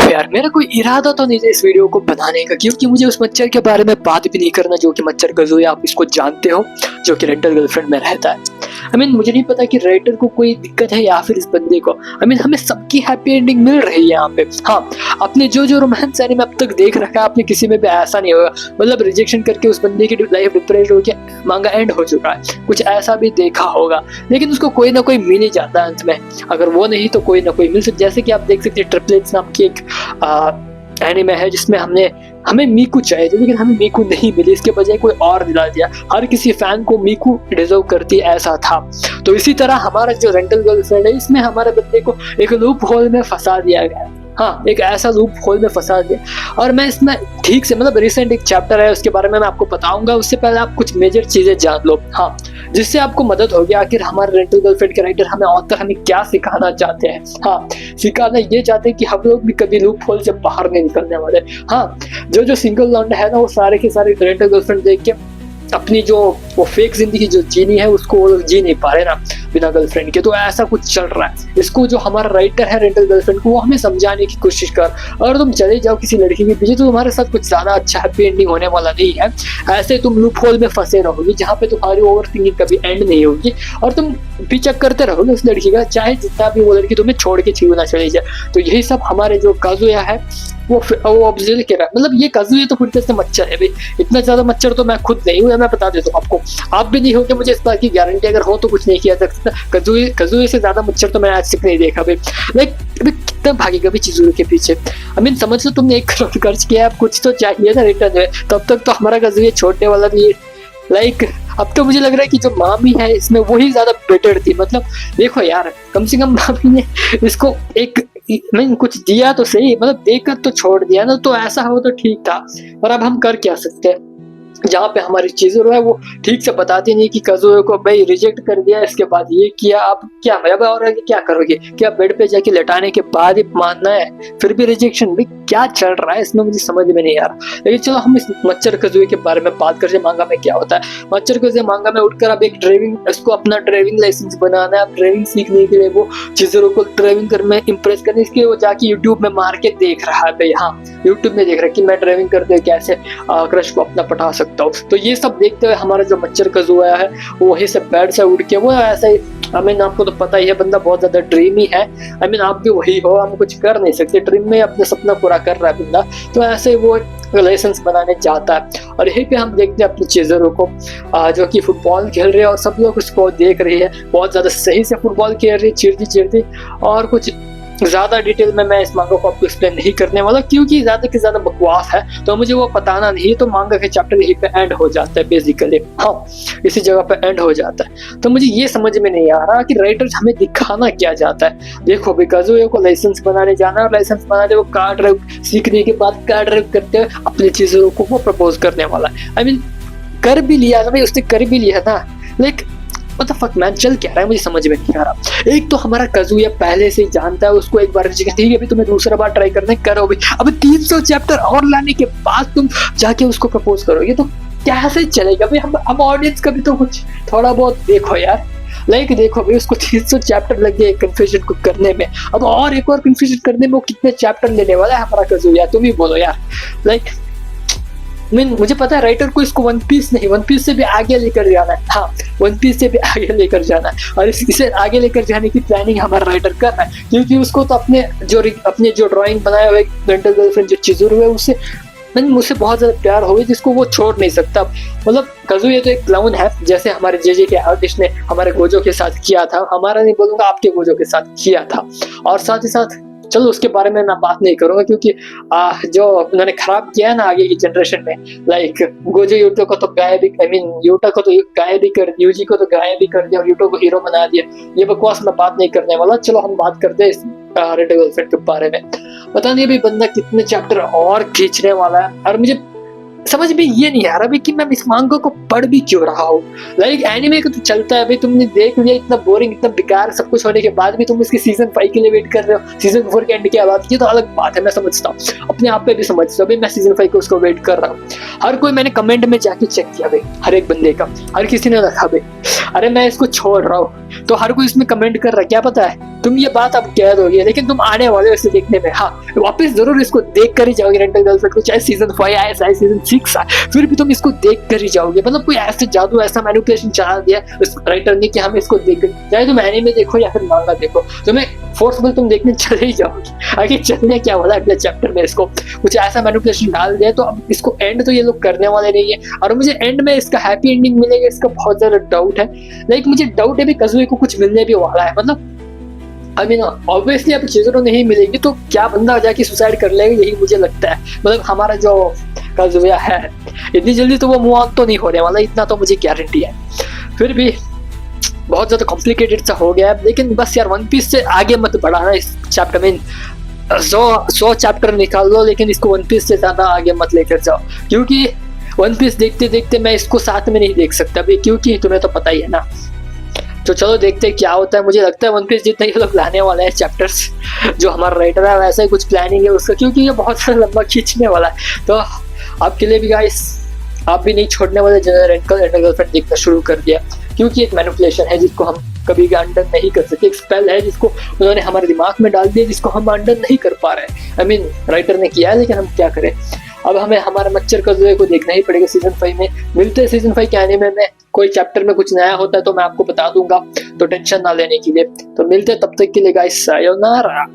देखो यार, मेरा कोई इरादा तो नहीं था इस वीडियो को बनाने का, क्योंकि मुझे उस मच्छर के बारे में बात भी नहीं करना जो कि मच्छर काज़ुया, आप इसको जानते हो, जो कि रेंटल गर्लफ्रेंड में रहता है। मुझे नहीं पता कि राइटर को कोई दिक्कत है या फिर इस बंदे को। हमें सबकी हैप्पी एंडिंग मिल रही है यहाँ पे। हाँ, आपने जो रोमांस एनीमे अब तक देख रखा है, आपने किसी में भी ऐसा नहीं होगा, मतलब रिजेक्शन करके उस बंदे की लाइफ डिप्रेस्ड हो गया, मांगा एंड हो चुका है, कुछ ऐसा भी देखा होगा, लेकिन उसको कोई ना कोई मिल ही जाता है अंत में। अगर वो नहीं तो कोई ना कोई मिल सकता। जैसे कि आप देख सकते हैं ट्रिपलेट्स नाम की एक एनिमे है जिसमें हमें मीकू चाहिए थी, लेकिन हमें मीकू नहीं मिली, इसके बजाय कोई और दिला दिया। हर किसी फैन को मीकू डिजर्व करती ऐसा था। तो इसी तरह हमारा जो रेंटल गर्लफ्रेंड है, इसमें हमारे बंदे को एक लूप होल में फंसा दिया गया। हाँ, एक ऐसा लूप होल में फंसा दिया। और मैं इसमें ठीक से, मतलब रिसेंट एक चैप्टर है, उसके बारे में मैं आपको बताऊंगा। उससे पहले आप कुछ मेजर चीजें जान लो, हाँ, जिससे आपको मदद होगी आखिर हमारे रेंटल गर्लफ्रेंड के राइटर हमें ऑथर हमें क्या सिखाना चाहते हैं। हाँ, सिखाना ये चाहते हैं कि हम लोग भी कभी लूप होल से बाहर नहीं निकलने वाले। हाँ, जो सिंगल लौंडे है ना, वो सारे के सारे रेंटल गर्लफ्रेंड देख के अपनी जो वो फेक जिंदगी जो जीनी है उसको वो जी नहीं पा रहे ना बिना गर्लफ्रेंड के। तो ऐसा कुछ चल रहा है। इसको जो हमारा राइटर है रेंटल गर्लफ्रेंड को, वो हमें समझाने की कोशिश कर, अगर तुम चले जाओ किसी लड़की के पीछे तो तुम्हारे साथ कुछ ज्यादा अच्छा हैप्पी एंडिंग होने वाला नहीं है। ऐसे तुम लूप होल में फंसे रहोगे जहाँ पे तुम्हारी ओवर थिंकिंग कभी एंड नहीं होगी, और तुम पीछा करते रहोगे उस लड़की का, चाहे जितना भी वो लड़की तुम्हें छोड़ के क्यों ना चली जाए। तो यही सब हमारे जो काज़ुया है वो ऑब्जर्व कर रहा है। मतलब ये काज़ुया तो फिर से मच्छर है भाई, इतना ज्यादा मच्छर तो मैं खुद नहीं हूँ, मैं बता देता हूँ आपको, आप भी नहीं हो, मुझे इस बात की गारंटी। अगर हो तो कुछ नहीं किया जा सकता। काज़ुया से ज्यादा मच्छर तो मैंने आज तक नहीं देखा भाई। लाइक कितना भागेगा भी चीजों के पीछे। समझ लो तुमने 1 करोड़ खर्च किया, अब कुछ तो चाहिए ना रिटर्न में, तब तक तो हमारा काज़ुया छोड़ने वाला नहीं है। लाइक अब तो मुझे लग रहा है कि जो मामी है इसमें वही ज्यादा बेटर थी। मतलब देखो यार, कम से कम मामी ने इसको एक कुछ दिया तो सही, मतलब देकर तो छोड़ दिया ना, तो ऐसा हो तो ठीक था। और अब हम कर क्या सकते हैं, जहाँ पे हमारी चीजें है वो ठीक से बताती नहीं कि काज़ुया को भाई रिजेक्ट कर दिया, इसके बाद ये किया, आप क्या अब और आगे क्या करोगे? क्या बेड पे जाके लेटाने के बाद ही मानना है? फिर भी रिजेक्शन, भाई क्या चल रहा है इसमें, मुझे समझ में नहीं आ रहा। लेकिन चलो हम इस मच्छर काज़ुया के बारे में बात करते हैं। मांगा में क्या होता है? मच्छर काज़ुया मांगा में उठकर अब एक ड्राइविंग, इसको अपना ड्राइविंग लाइसेंस बनाना है। अब ड्राइविंग सीखने के लिए वो चीजों को ड्राइविंग करने इम्प्रेस करने के लिए वो जाके यूट्यूब में मार के देख रहा है भाई। हाँ, यूट्यूब में देख रहा है कि मैं ड्राइविंग करते हुए कैसे क्रश को अपना पटा सकता हूँ। तो ये सब देखते हुए हमारा जो मच्छर काज़ुया है वो वहीं से बेड से उठ के वो ऐसा ही, आपको तो पता ही है बंदा बहुत ज्यादा ड्रीमी है। आप भी वही हो, हम कुछ कर नहीं सकते, ड्रीम में अपने सपना पूरा कर रहा है बंदा। तो ऐसे वो लाइसेंस बनाने जाता है, और यहीं पे हम देखते हैं अपने चीजरों को जो कि फुटबॉल खेल रहे हैं, और सब लोग उसको देख रहे हैं, बहुत ज्यादा सही से फुटबॉल खेल रही है, चिड़ती। और कुछ ज्यादा डिटेल में मैं इस मांगा को आपको एक्सप्लेन नहीं करने वाला, क्योंकि ज्यादा से ज्यादा बकवास है, तो मुझे वो बताना नहीं। तो मांगा के चैप्टर यहीं पे एंड हो जाता है बेसिकली। हाँ, इसी जगह पे एंड हो जाता है। तो मुझे ये समझ में नहीं आ रहा कि राइटर हमें दिखाना क्या चाहता है। देखो भाई, काज़ुया को लाइसेंस बनाने जाना, और लाइसेंस बनाने वो कार ड्राइव सीखने के बाद कार ड्राइव करते हुए अपनी चीजों को वो प्रपोज करने वाला है। कर भी लिया ना भाई, उसने कर भी लिया ना। Like what the fuck man, चल क्या रहा है मुझे समझ में नहीं आ रहा। एक तो हमारा काज़ुया पहले से ही जानता है उसको, एक बार ठीक है अभी तुम्हें दूसरा बार ट्राई करना है, करो भाई। अब 300 चैप्टर और लाने के बाद तुम जाके उसको प्रपोज करो, ये तो कैसे चलेगा भाई? हम ऑडियंस का भी तो कुछ थोड़ा बहुत देखो यार। लाइक देखो भाई, उसको 300 चैप्टर लग गए कन्फ्यूजन को करने में, अब और एक और कन्फ्यूजन करने में वो कितने चैप्टर लेने वाला है हमारा काज़ुया, तुम ही बोलो यार। लाइक मुझे पता है राइटर को इसको वन पीस नहीं, वन पीस से भी आगे लेकर जाना है। हाँ, वन पीस से भी आगे लेकर जाना है, और इसे आगे लेकर जाने की प्लानिंग हमारा राइटर कर रहा है, क्योंकि उसको तो अपने जो ड्राइंग बनाया हुआ रेंटल गर्लफ्रेंड जो चिज़ुरू है, उससे मुझसे बहुत ज्यादा प्यार हो गई, जिसको वो छोड़ नहीं सकता। मतलब काज़ुया तो एक क्लाउन है, जैसे हमारे जे के आर्टिस्ट ने हमारे गोजो के साथ किया था, हमारा नहीं बोलूंगा, आपके गोजो के साथ किया था। और साथ ही साथ चलो उसके बारे में मैं बात नहीं करूंगा, क्योंकि जो उन्होंने खराब किया है ना आगे की जनरेशन में, लाइक गोजो यूटो को तो गायब भी, यूटा को तो गायब भी कर, यूजी को तो गायब भी कर दिया, और यूटो को हीरो बना दिया। ये बकवास मैं बात नहीं करने वाला। चलो हम बात करते हैं इस रेंटल गर्लफ्रेंड के बारे में। पता नहीं भाई बंदा कितने चैप्टर और खींचने वाला है। और मुझे समझ में ये नहीं आ रहा अभी कि मैं इस मांगा को पढ़ भी क्यों रहा हूँ। लाइक एनिमे का तो चलता है भाई, तुमने देख लिया इतना बोरिंग इतना बेकार सब कुछ होने के बाद भी तुम इसकी सीजन 5 के लिए वेट कर रहे हो, सीजन 4 के एंड के बाद। ये तो अलग बात है, मैं समझता हूँ, अपने आप पे भी समझता हूँ भाई, मैं सीजन 5 को उसको वेट कर रहा हूँ। हर कोई, मैंने कमेंट में जाके चेक किया भाई, हर एक बंदे का, हर किसी ने रखा भाई अरे मैं इसको छोड़ रहा हूँ, तो हर कोई इसमें कमेंट कर रहा है। क्या पता है तुम ये बात अब कह दोगे, लेकिन तुम आने वाले हो इसे देखने में। हाँ, वापस जरूर इसको देख कर ही जाओगे रेंटल गर्लफ्रेंड को, चाहे सीजन 5 आए चाहे सीजन 6 आए, फिर भी तुम इसको देख कर ही जाओगे। मतलब कोई ऐसे जादू ऐसा मैनिपुलेशन चला दिया उस राइटर ने कि हम इसको देख, चाहे तुम एनीमे देखो या फिर मांगा देखो, तुम्हें फोर्सफुल तुम देखने चले ही जाओगे। आगे चलने क्या वाला अगले चैप्टर में इसको कुछ ऐसा मैनिपुलेशन डाल दिया, तो अब इसको एंड तो ये लोग करने वाले नहीं है, और मुझे एंड में इसका हैप्पी एंडिंग मिलेगा इसका बहुत ज्यादा डाउट है। लाइक मुझे डाउट है भी काजुए को कुछ मिलने भी वाला है। मतलब आई मीन ऑब्वियसली अब चीजों नहीं मिलेगी तो क्या बंदा जाके सुसाइड कर लेगा, यही मुझे लगता है। मतलब हमारा जो काजुया है इतनी जल्दी तो वो मूव ऑन तो नहीं होने वाला, इतना तो मुझे गारंटी है। फिर भी बहुत ज्यादा कॉम्प्लिकेटेड सा हो गया है, लेकिन बस यार वन पीस से आगे मत बढ़ाना इस चैप्टर में। 100 चैप्टर निकाल लो, लेकिन इसको वन पीस से ज्यादा आगे मत लेकर जाओ, क्योंकि वन पीस देखते देखते मैं इसको साथ में नहीं देख सकता भाई, क्योंकि तुम्हें तो पता ही है ना। तो चलो देखते हैं क्या होता है। मुझे लगता है वन पीस जितना ये लोग लाने वाला है चैप्टर्स, जो हमारा राइटर है वैसा ही कुछ प्लानिंग है उसका, क्योंकि ये बहुत सारा लंबा खींचने वाला है। तो आपके लिए भी गाइस, आप भी नहीं छोड़ने वाले रेंटल गर्लफ्रेंड देखना शुरू कर दिया, क्योंकि एक मैनिपुलेशन है जिसको हम कभी भी अंडर नहीं कर सकते, एक स्पेल है जिसको उन्होंने हमारे दिमाग में डाल दिया जिसको हम अंडर नहीं कर पा रहे हैं। आई मीन राइटर ने किया है, लेकिन हम क्या करें। अब हमें हमारा मच्छर काजुए को देखना ही पड़ेगा सीजन 5 में। मिलते हैं सीजन 5 के एनीमे में, कोई चैप्टर में कुछ नया होता है तो मैं आपको बता दूंगा, तो टेंशन ना लेने के लिए। तो मिलते हैं, तब तक के लिए गाइस सायोनारा।